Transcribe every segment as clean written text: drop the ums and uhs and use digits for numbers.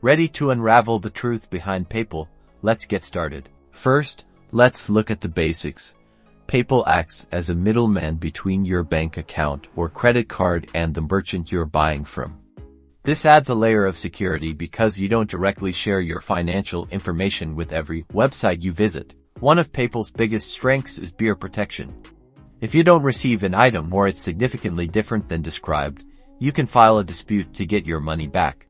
Ready to unravel the truth behind PayPal? Let's get started. First, let's look at the basics. PayPal acts as a middleman between your bank account or credit card and the merchant you're buying from. This adds a layer of security because you don't directly share your financial information with every website you visit. One of PayPal's biggest strengths is buyer protection. If you don't receive an item or it's significantly different than described, you can file a dispute to get your money back.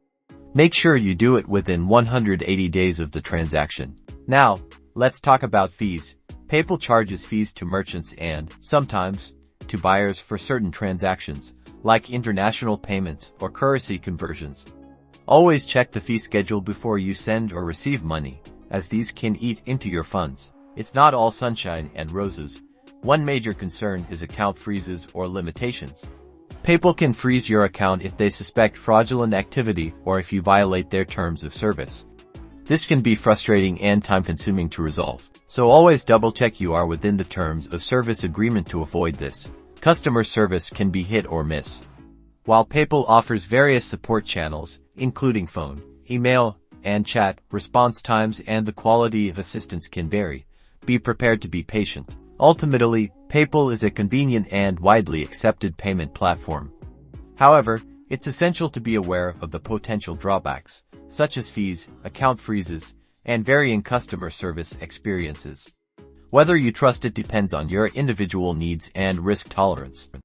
Make sure you do it within 180 days of the transaction. Now, let's talk about fees. PayPal charges fees to merchants and, sometimes, to buyers for certain transactions, like international payments or currency conversions. Always check the fee schedule before you send or receive money, as these can eat into your funds. It's not all sunshine and roses. One major concern is account freezes or limitations. PayPal can freeze your account if they suspect fraudulent activity or if you violate their terms of service. This can be frustrating and time-consuming to resolve, so always double-check you are within the terms of service agreement to avoid this. Customer service can be hit or miss. While PayPal offers various support channels, including phone, email, and chat, response times and the quality of assistance can vary. Be prepared to be patient. Ultimately, PayPal is a convenient and widely accepted payment platform. However, it's essential to be aware of the potential drawbacks, such as fees, account freezes, and varying customer service experiences. Whether you trust it depends on your individual needs and risk tolerance.